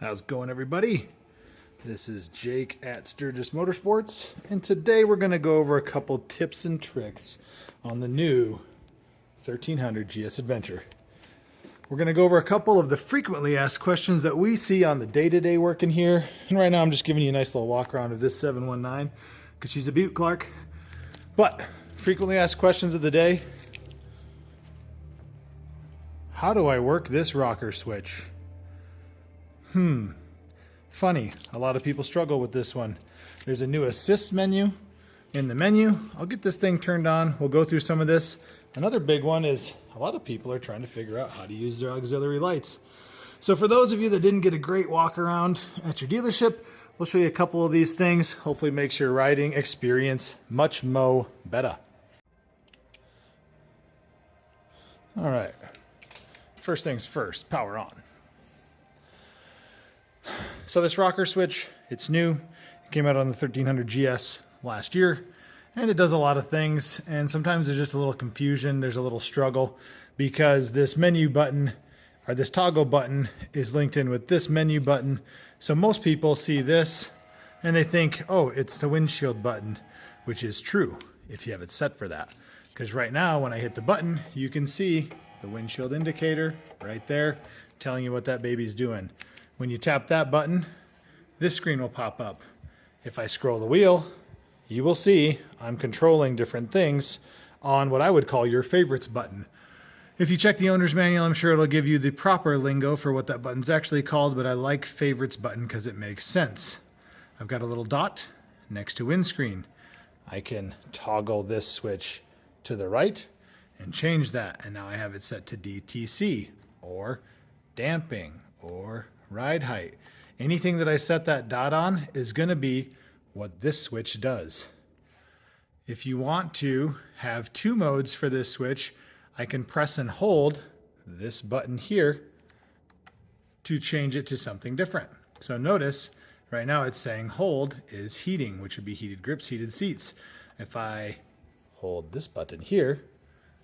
How's it going, everybody? This is Jake at Sturgis Motorsports, and today we're going to go over a couple tips and tricks on the new 1300 GS Adventure. We're going to go over a couple of the frequently asked questions that we see on the day-to-day work in here. And right now I'm just giving you a nice little walk around of this 719 because she's a beaut, Clark. But frequently asked questions of the day. How do I work this rocker switch? Funny, a lot of people struggle with this one. There's a new assist menu in the menu. I'll get this thing turned on. We'll go through some of this. Another big one is a lot of people are trying to figure out how to use their auxiliary lights. So for those of you that didn't get a great walk around at your dealership, we'll show you a couple of these things. Hopefully makes your riding experience much mo better. All right, first things first, power on. So this rocker switch, it's new. It came out on the 1300 GS last year, and it does a lot of things. And sometimes there's just a little confusion. There's a little struggle because this menu button or this toggle button is linked in with this menu button. So most people see this and they think, oh, it's the windshield button, which is true if you have it set for that. Because right now, when I hit the button, you can see the windshield indicator right there telling you what that baby's doing. When you tap that button, this screen will pop up. If I scroll the wheel, you will see I'm controlling different things on what I would call your favorites button. If you check the owner's manual, I'm sure it'll give you the proper lingo for what that button's actually called, but I like favorites button because it makes sense. I've got a little dot next to windscreen. I can toggle this switch to the right and change that, and now I have it set to DTC or damping or ride height. Anything that I set that dot on is going to be what this switch does. If you want to have two modes for this switch, I can press and hold this button here to change it to something different. So notice right now it's saying hold is heating, which would be heated grips, heated seats. If I hold this button here,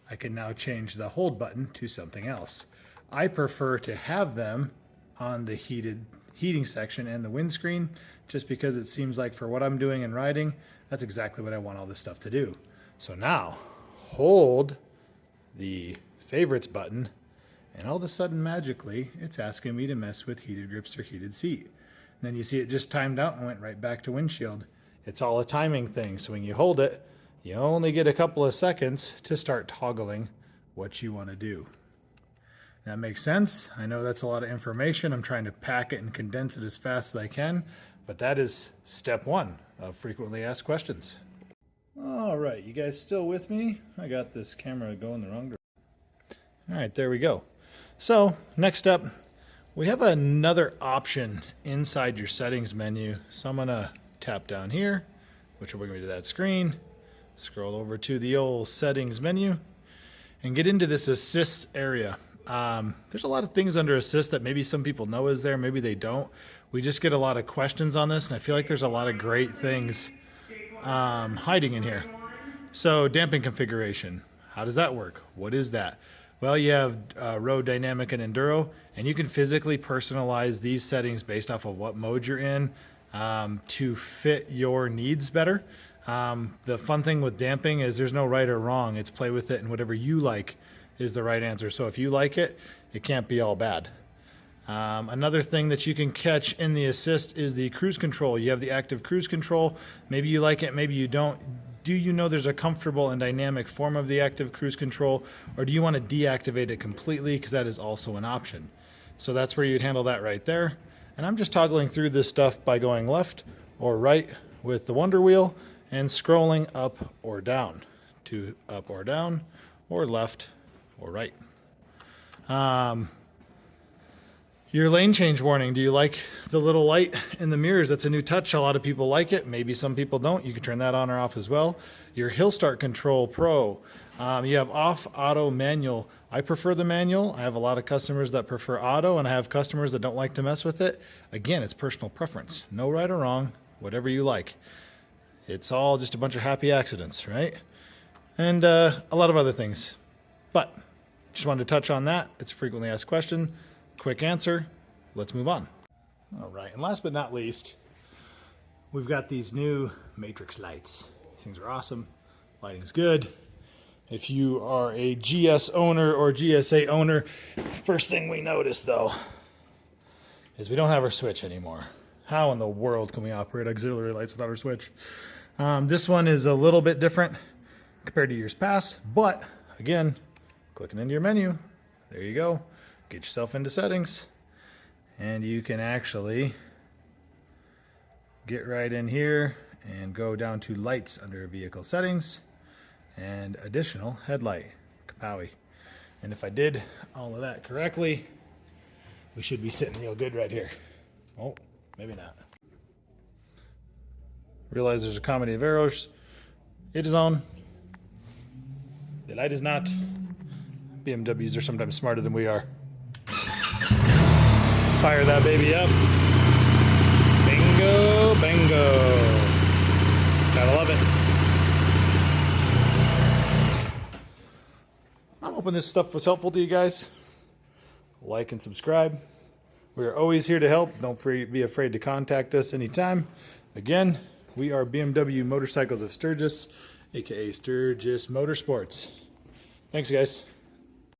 I can now change the hold button to something else. I prefer to have them on the heating section and the windscreen, just because it seems like for what I'm doing in riding, that's exactly what I want all this stuff to do. So now, hold the favorites button, and all of a sudden, magically, it's asking me to mess with heated grips or heated seat. And then you see it just timed out and went right back to windshield. It's all a timing thing, so when you hold it, you only get a couple of seconds to start toggling what you want to do. That makes sense. I know that's a lot of information. I'm trying to pack it and condense it as fast as I can, but that is step one of frequently asked questions. All right, you guys still with me? I got this camera going the wrong direction. All right, there we go. So next up, we have another option inside your settings menu. So I'm gonna tap down here, which will bring me to that screen. Scroll over to the old settings menu and get into this assist area. There's a lot of things under assist that maybe some people know is there, maybe they don't. We just get a lot of questions on this, and I feel like there's a lot of great things hiding in here. So damping configuration, how does that work? What is that? Well, you have road, dynamic, and enduro, and you can physically personalize these settings based off of what mode you're in to fit your needs better. The fun thing with damping is there's no right or wrong. It's play with it, and whatever you like is the right answer. So if you like it, it can't be all bad. Another thing that you can catch in the assist is the cruise control. You have the active cruise control. Maybe you like it, maybe you don't. Do you know there's a comfortable and dynamic form of the active cruise control, or do you want to deactivate it completely? Because that is also an option. So that's where you'd handle that right there. And I'm just toggling through this stuff by going left or right with the Wonder Wheel and scrolling up or down to up or down or left or right. Your lane change warning. Do you like the little light in the mirrors? That's a new touch. A lot of people like it. Maybe some people don't. You can turn that on or off as well. Your hill start control pro. You have off, auto, manual. I prefer the manual. I have a lot of customers that prefer auto, and I have customers that don't like to mess with it. Again, it's personal preference. No right or wrong, whatever you like. It's all just a bunch of happy accidents, right? And a lot of other things. But just wanted to touch on that. It's a frequently asked question. Quick answer. Let's move on. All right, and last but not least, we've got these new matrix lights. These things are awesome. Lighting's good. If you are a GS owner or GSA owner, first thing we notice though is we don't have our switch anymore. How in the world can we operate auxiliary lights without our switch? This one is a little bit different compared to years past, but again, clicking into your menu, there you go. Get yourself into settings, and you can actually get right in here and go down to lights under vehicle settings and additional headlight. Kapowie. And if I did all of that correctly, we should be sitting real good right here. Oh, maybe not. Realize there's a comedy of errors. It is on. The light is not. BMWs are sometimes smarter than we are. Fire that baby up. Bingo, bingo. Gotta love it. I'm hoping this stuff was helpful to you guys. Like and subscribe. We are always here to help. Don't be afraid to contact us anytime. Again, we are BMW Motorcycles of Sturgis, aka Sturgis Motorsports. Thanks, guys.